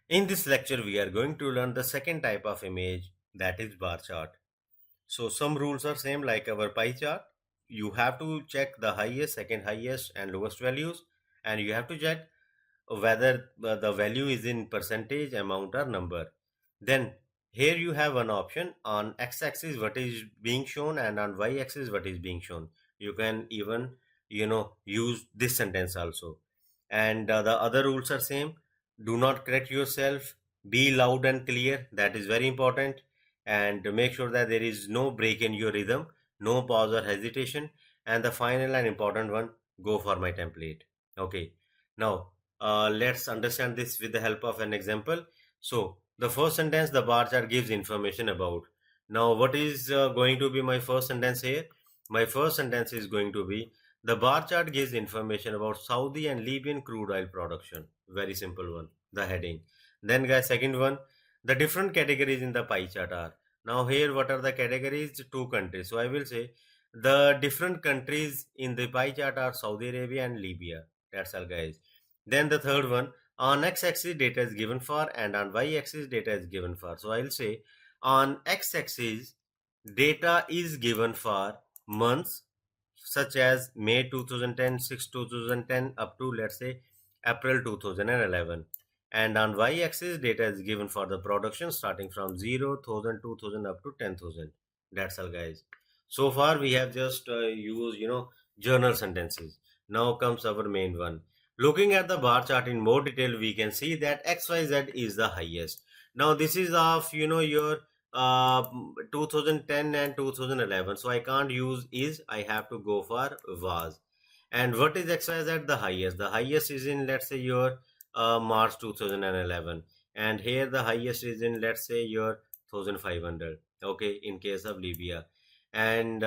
In this lecture, we are going to learn the second type of image, that is bar chart. So some rules are same like our pie chart. You have to check the highest, second highest and lowest values, and you have to check whether the value is in percentage, amount or number. Then here you have one option on x-axis what is being shown and on y-axis what is being shown. You can even use this sentence also. And the other rules are same. Do not correct yourself. Be loud and clear. That is very important. And make sure that there is no break in your rhythm, no pause or hesitation. And the final and important one, go for my template. Okay. Now, let's understand this with the help of an example. So, the first sentence, the bar chart gives information about. Now, what is going to be my first sentence here? My first sentence is going to be, the bar chart gives information about Saudi and Libyan crude oil production. Very simple one, the heading. Then guys, second one, the different categories in the pie chart are. Now here, what are the categories? Two countries. So I will say the different countries in the pie chart are Saudi Arabia and Libya. That's all guys. Then the third one, on x-axis data is given for and on y-axis data is given for. So I'll say on x-axis data is given for months such as May 2010, 6 2010 up to let's say April 2011. And on y-axis data is given for the production starting from 0, 1000, 2000 up to 10,000. That's all guys. So far we have just used journal sentences. Now comes our main one. Looking at the bar chart in more detail, we can see that XYZ is the highest. Now this is of your 2010 and 2011. So I can't use is, I have to go for was. And what is XYZ? The highest. The highest is in let's say your March 2011. And here the highest is in let's say your 1500. Okay, in case of Libya. And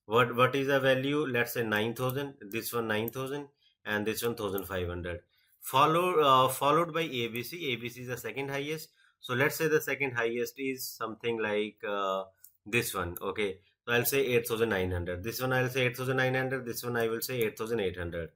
what is the value? Let's say 9000. This one 9000 and this one 1500. Followed by ABC. ABC is the second highest. So let's say the second highest is something like this one. Okay, so I'll say 8900. This one I'll say 8900. This one I will say 8800.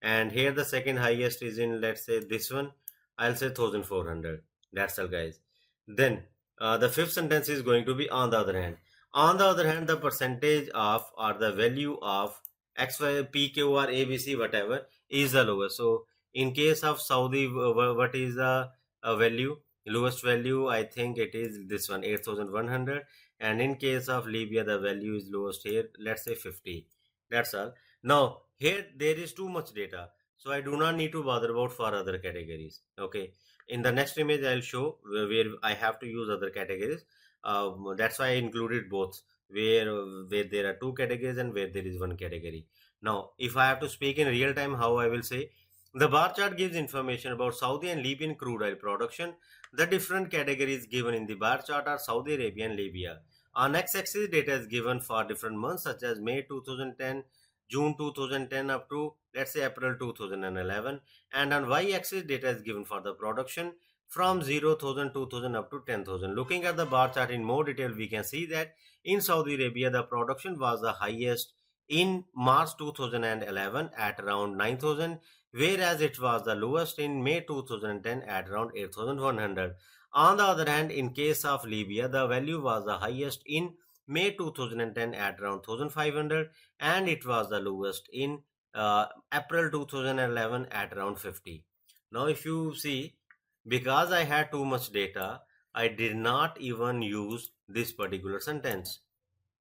And here the second highest is in let's say this one. I'll say 1400. That's all guys. Then the fifth sentence is going to be on the other hand. On the other hand, the percentage of or the value of XY, PQ or ABC, whatever, is the lowest. So in case of Saudi, what is the value? Lowest value, I think it is this one, 8100. And in case of Libya, the value is lowest here, let's say 50. That's all. Now, here there is too much data. So I do not need to bother about for other categories. Okay. In the next image, I'll show where I have to use other categories. That's why I included both, where there are two categories and where there is one category. Now, if I have to speak in real time, how I will say, the bar chart gives information about Saudi and Libyan crude oil production. The different categories given in the bar chart are Saudi Arabia and Libya. On x-axis, data is given for different months such as May 2010, June 2010 up to let's say April 2011. And on y-axis, data is given for the production from 0,000, 2000 up to 10,000. Looking at the bar chart in more detail, we can see that in Saudi Arabia, the production was the highest in March 2011 at around 9,000, whereas it was the lowest in May 2010 at around 8,100. On the other hand, in case of Libya, the value was the highest in May 2010 at around 1,500 and it was the lowest in April 2011 at around 50. Now, if you see, because I had too much data, I did not even use this particular sentence.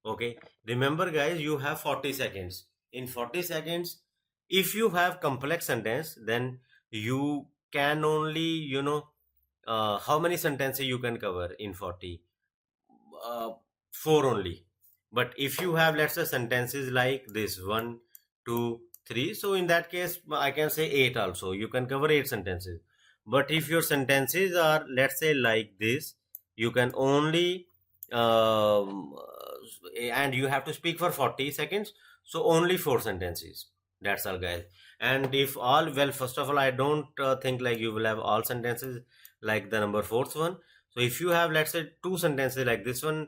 Okay, remember guys, you have 40 seconds. In 40 seconds, if you have complex sentence, then you can only how many sentences you can cover in 40? uh, 4 only. But if you have let's say sentences like this 1 2 3, so in that case I can say 8 also, you can cover 8 sentences. But if your sentences are let's say like this, you can only and you have to speak for 40 seconds, so only 4 sentences. That's all guys. And if all, well, first of all, I don't think like you will have all sentences like the number fourth one. So if you have let's say 2 sentences like this one,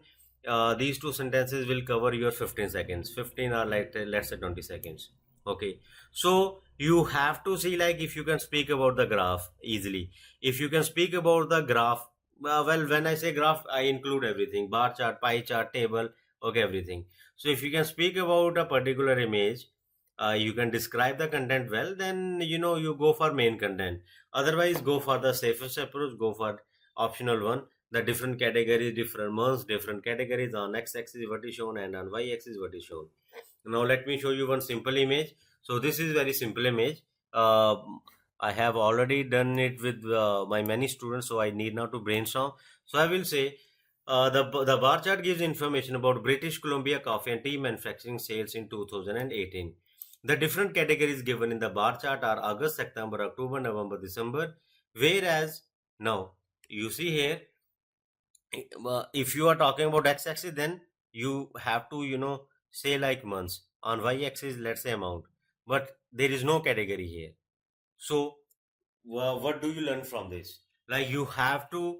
these 2 sentences will cover your 15 seconds, 15 or like let's say 20 seconds. Okay, so you have to see, like, if you can speak about the graph easily. If you can speak about the graph, well, when I say graph, I include everything: bar chart, pie chart, table, okay, everything. So if you can speak about a particular image, you can describe the content well, then you go for main content. Otherwise, go for the safest approach, go for optional one. The different categories, different months, different categories. On x-axis what is shown, and on y-axis what is shown. Now let me show you one simple image. So this is very simple image. uh, I have already done it with my many students, so I need now to brainstorm. So I will say, the bar chart gives information about British Columbia coffee and tea manufacturing sales in 2018. The different categories given in the bar chart are August, September, October, November, December. Whereas now you see here, if you are talking about x-axis, then you have to say like months. On y-axis, let's say amount, but there is no category here. So what do you learn from this? Like, you have to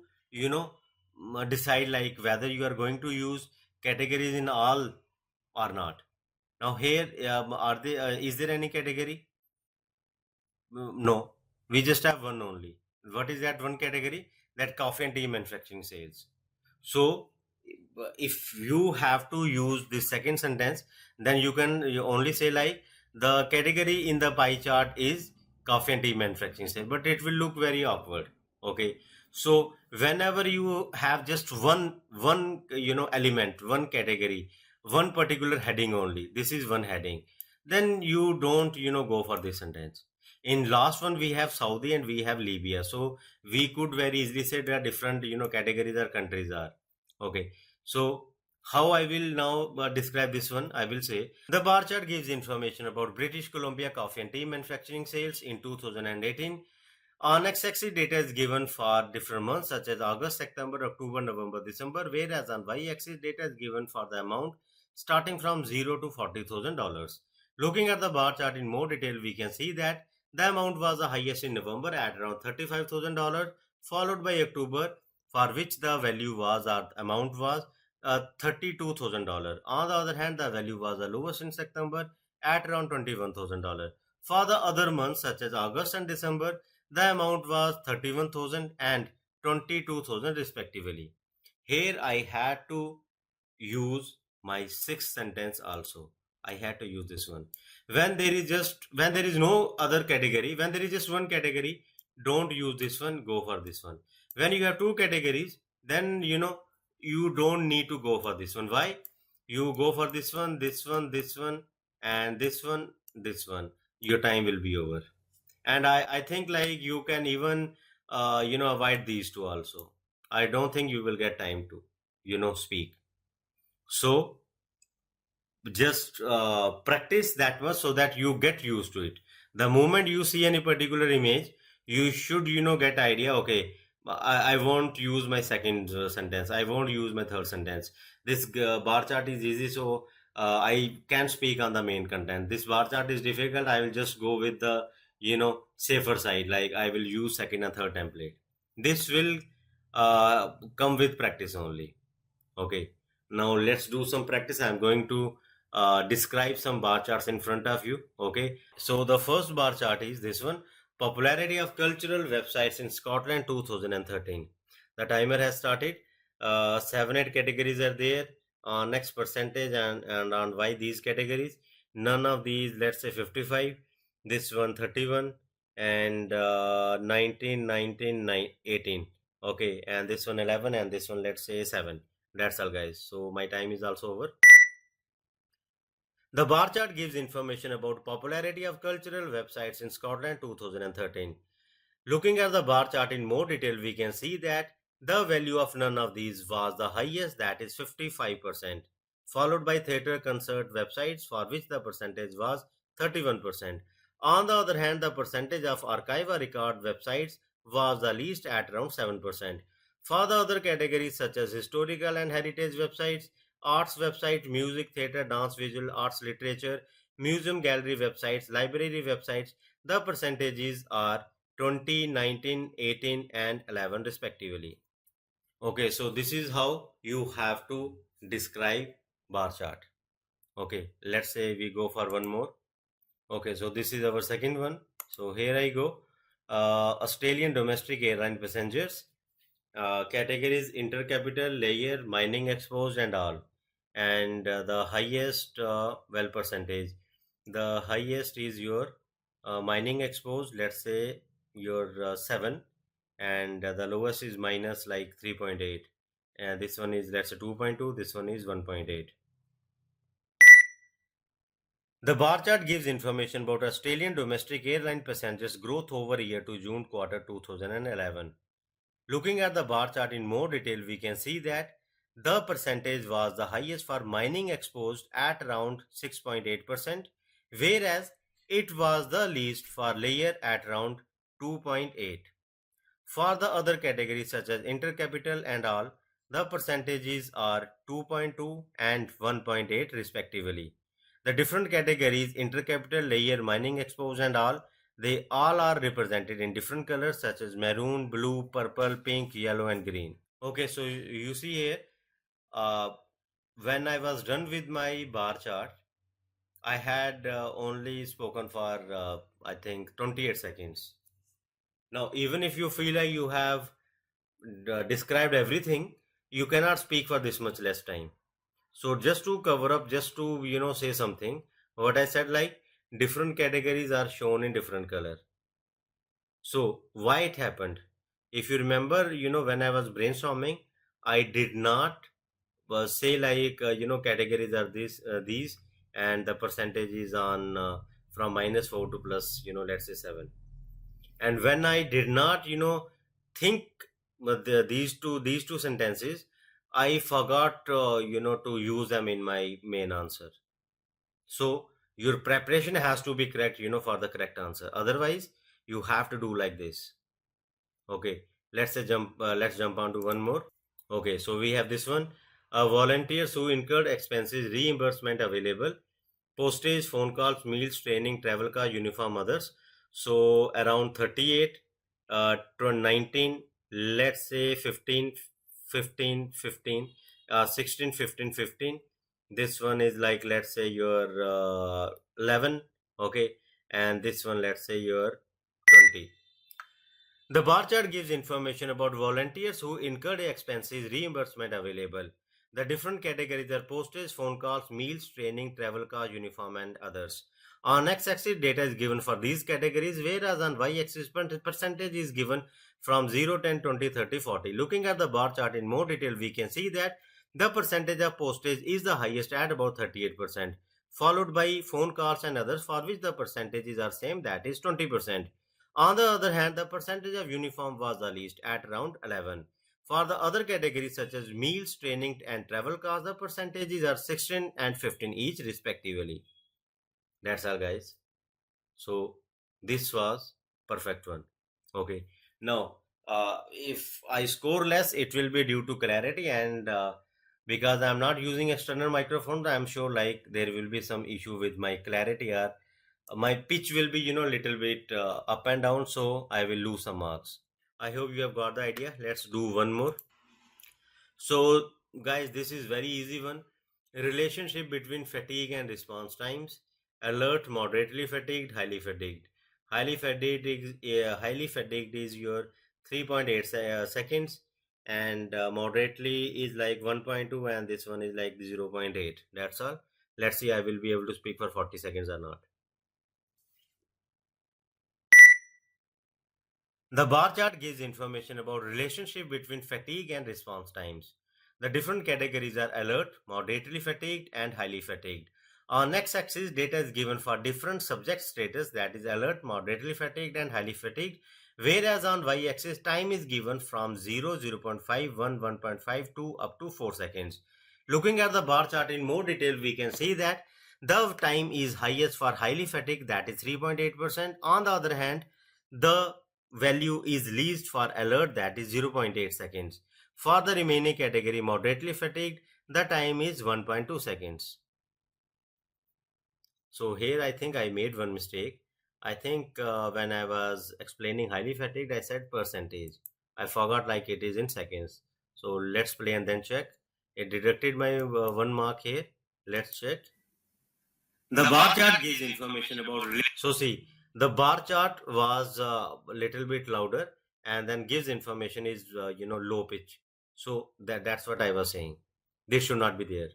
decide, like, whether you are going to use categories in all or not. Now here, are they is there any category? No, we just have one only. What is that one category? That coffee and tea manufacturing sales. So if you have to use this second sentence, then you only say like, the category in the pie chart is coffee and tea manufacturing sales, but it will look very awkward. Okay, so whenever you have just one element, one category, one particular heading only, this is one heading, then you don't go for this sentence. In last one, we have Saudi and we have Libya, so we could very easily say there are different categories or countries are. Okay, so how I will now describe this one, I will say the bar chart gives information about British Columbia coffee and tea manufacturing sales in 2018. On x-axis, data is given for different months such as August, September, October, November, December, whereas on y-axis, data is given for the amount starting from 0 to $40,000. Looking at the bar chart in more detail, we can see that the amount was the highest in November at around $35,000, followed by October, for which the value was, or amount was, $32,000. On the other hand, the value was the lowest in September at around $21,000. For the other months such as August and December, the amount was 31,000 and 22,000 respectively. Here I had to use my sixth sentence also. I had to use this one. When there is no other category, when there is just one category, don't use this one, go for this one. When you have two categories, then you don't need to go for this one. Why? You go for this one, this one, this one, and this one, this one. Your time will be over. And I think, like, you can even avoid these two also. I don't think you will get time to speak. So just practice that much so that you get used to it. The moment you see any particular image, you should get idea. Okay, I won't use my second sentence, I won't use my third sentence. This bar chart is easy, so I can speak on the main content. This bar chart is difficult, I will just go with the safer side, like I will use second and third template. This will come with practice only. Okay, now let's do some practice. I'm going to describe some bar charts in front of you. Okay, so the first bar chart is this one: popularity of cultural websites in Scotland 2013. The timer has started. 7-8 categories are there. Next percentage, and on why these categories. None of these, let's say 55. This one 31, and 19, 19, 18. Okay, and this one 11, and this one, let's say 7. That's all, guys. So my time is also over. The bar chart gives information about popularity of cultural websites in Scotland 2013. Looking at the bar chart in more detail, we can see that the value of none of these was the highest, that is 55%, followed by theatre concert websites, for which the percentage was 31%. On the other hand, the percentage of archive or record websites was the least at around 7%. For the other categories such as historical and heritage websites, arts websites, music, theatre, dance, visual arts, literature, museum gallery websites, library websites, the percentages are 20, 19, 18, and 11 respectively. Okay, so this is how you have to describe bar chart. Okay, let's say we go for one more. Okay, so this is our second one. So here I go. Australian domestic airline passengers. Categories intercapital, layer, mining exposed, and all. And the highest well percentage. The highest is your mining exposed, let's say your 7, and the lowest is minus like 3.8. And this one is, let's say, 2.2, this one is 1.8. The bar chart gives information about Australian domestic airline passengers growth over year to June quarter 2011. Looking at the bar chart in more detail, we can see that the percentage was the highest for mining exposed at around 6.8%, whereas it was the least for layer at around 2.8. For the other categories such as intercapital and all, the percentages are 2.2 and 1.8 respectively. The different categories, intercapital, layer, mining exposed and all, they all are represented in different colors such as maroon, blue, purple, pink, yellow and green. Okay, so you see here, uh, when I was done with my bar chart, I had only spoken for I think 28 seconds. Now, even if you feel like you have described everything, you cannot speak for this much less time. So just to cover up, just to say something, what I said, like different categories are shown in different color. So why it happened? If you remember, when I was brainstorming, I did not say like categories are these, and the percentage is on from -4 to plus let's say 7. And when I did not think these two sentences, I forgot to use them in my main answer. So your preparation has to be correct for the correct answer, otherwise you have to do like this. Okay, let's jump on to one more. Okay, so we have this one. Volunteers who incurred expenses reimbursement available. Postage, phone calls, meals, training, travel car, uniform, others. So around 38 to 19, let's say 15, 15, 15, 16, 15, 15. This one is like, let's say your 11, okay, and this one, let's say your 20. The bar chart gives information about volunteers who incurred expenses reimbursement available. The different categories are postage, phone calls, meals, training, travel car, uniform, and others. On x-axis, data is given for these categories, whereas on y-axis, percentage is given from 0, 10, 20, 30, 40. Looking at the bar chart in more detail, we can see that the percentage of postage is the highest at about 38%, followed by phone calls and others, for which the percentages are same, that is 20%. On the other hand, the percentage of uniform was the least at around 11. For the other categories such as meals, training and travel costs, the percentages are 16 and 15 each respectively. That's all guys. So this was perfect one. Okay. Now, if I score less, it will be due to clarity, and because I'm not using external microphone, I'm sure like there will be some issue with my clarity, or my pitch will be little bit up and down, so I will lose some marks. I hope you have got the idea. Let's do one more. So guys, this is very easy one. Relationship between fatigue and response times. Alert, moderately fatigued, highly fatigued. Highly fatigued is your 3.8 seconds, and moderately is like 1.2, and this one is like 0.8. That's all. Let's see, I will be able to speak for 40 seconds or not. The bar chart gives information about relationship between fatigue and response times. The different categories are alert, moderately fatigued, and highly fatigued. On x-axis, data is given for different subject status, that is alert, moderately fatigued, and highly fatigued, whereas on y-axis, time is given from 0, 0.5, 1, 1.5 to up to 4 seconds. Looking at the bar chart in more detail, we can see that the time is highest for highly fatigued, that is 3.8%. On the other hand, the value is least for alert, that is 0.8 seconds. For the remaining category, moderately fatigued, the time is 1.2 seconds. So here I think I made one mistake. I think when I was explaining highly fatigued, I said percentage. I forgot like it is in seconds. So let's play and then check. It deducted my 1 mark here. Let's check. The bar chart gives information about. So see, the bar chart was a little bit louder, and then gives information is low pitch. So that's what I was saying. This should not be there.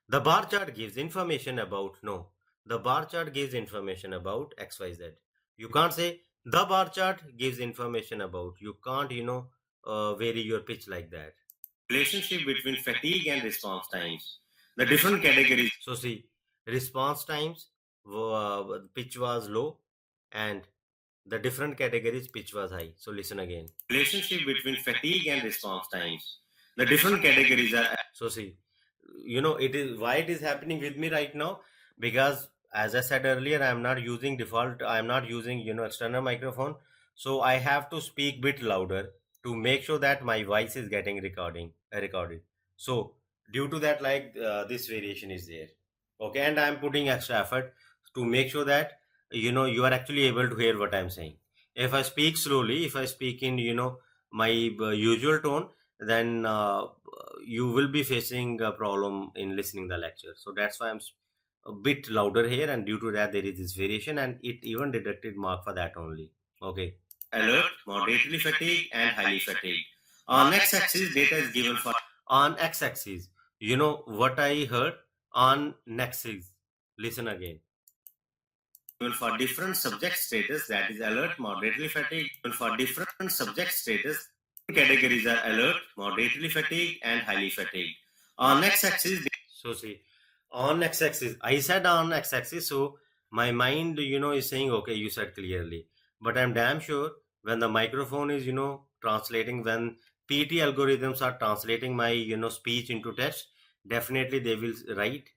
The bar chart gives information about no. The bar chart gives information about XYZ. You can't say the bar chart gives information about. You can't vary your pitch like that. Relationship between fatigue and response times. The different categories. So see, response times, pitch was low, and the different categories pitch was high. So listen again. Relationship between fatigue and response times. The different categories are. So see, it is why it is happening with me right now, because as I said earlier, I am not using default. I am not using external microphone. So I have to speak bit louder to make sure that my voice is getting recorded. So due to that, like this variation is there. Okay, and I am putting extra effort to make sure that you are actually able to hear what I am saying. If I speak slowly, if I speak in my usual tone, then you will be facing a problem in listening the lecture. So that's why I'm a bit louder here, and due to that there is this variation, and it even deducted mark for that only. Okay. Alert, moderately fatigued, and highly fatigued. On x-axis, data is given for. On x-axis, you know what I heard? On x-axis, listen again. Given for different subject status, that is alert, moderately fatigued. Given for different subject status, categories are alert, moderately fatigued, and highly fatigued. On x-axis, so see, on x-axis, I said on x-axis, so my mind, is saying, okay, you said clearly. But I'm damn sure when the microphone is, translating, when PT algorithms are translating my, speech into text, definitely they will write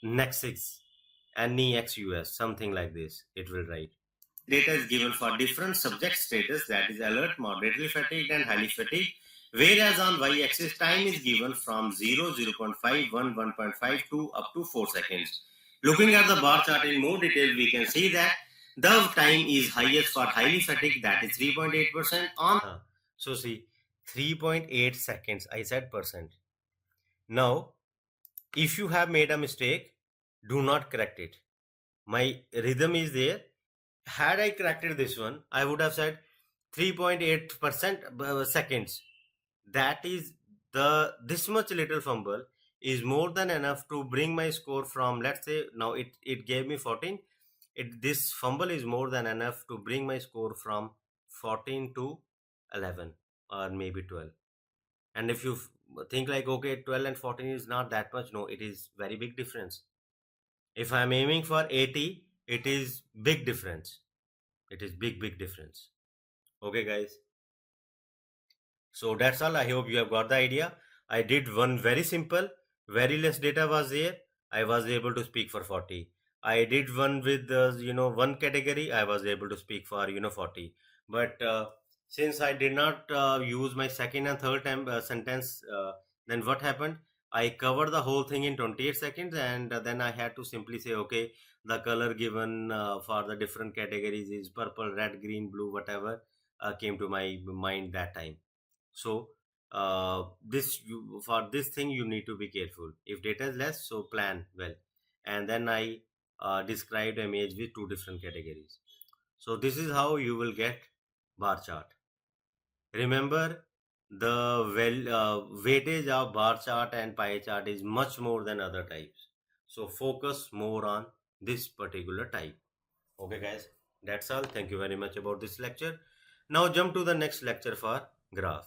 nexus, NEXUS, something like this, it will write. Data is given for different subject status, that is alert, moderately fatigued, and highly fatigued, whereas on y-axis time is given from 0, 0.5, 1, 1.5 to up to 4 seconds. Looking at the bar chart in more detail, we can see that the time is highest for highly fatigued, that is 3.8% on. So see, 3.8 seconds, I said percent. Now, if you have made a mistake, do not correct it. My rhythm is there. Had I corrected this one, I would have said 3.8% seconds. That is this much little fumble is more than enough to bring my score from, let's say now it gave me 14. This fumble is more than enough to bring my score from 14 to 11 or maybe 12. And if you think like, okay, 12 and 14 is not that much, no, it is very big difference. If I'm aiming for 80, it is big difference. It is big difference. Okay, guys. So that's all. I hope you have got the idea. I did one very simple, very less data was there. I was able to speak for 40. I did one with one category. I was able to speak for 40. But since I did not use my second and third time sentence, then what happened? I covered the whole thing in 28 seconds, and then I had to simply say, okay, the color given for the different categories is purple, red, green, blue, whatever came to my mind that time. So for this thing you need to be careful. If data is less, so plan well. And then I described image with two different categories. So this is how you will get bar chart. Remember, the weightage of bar chart and pie chart is much more than other types. So focus more on this particular type. Okay, guys, that's all. Thank you very much about this lecture. Now jump to the next lecture for graph.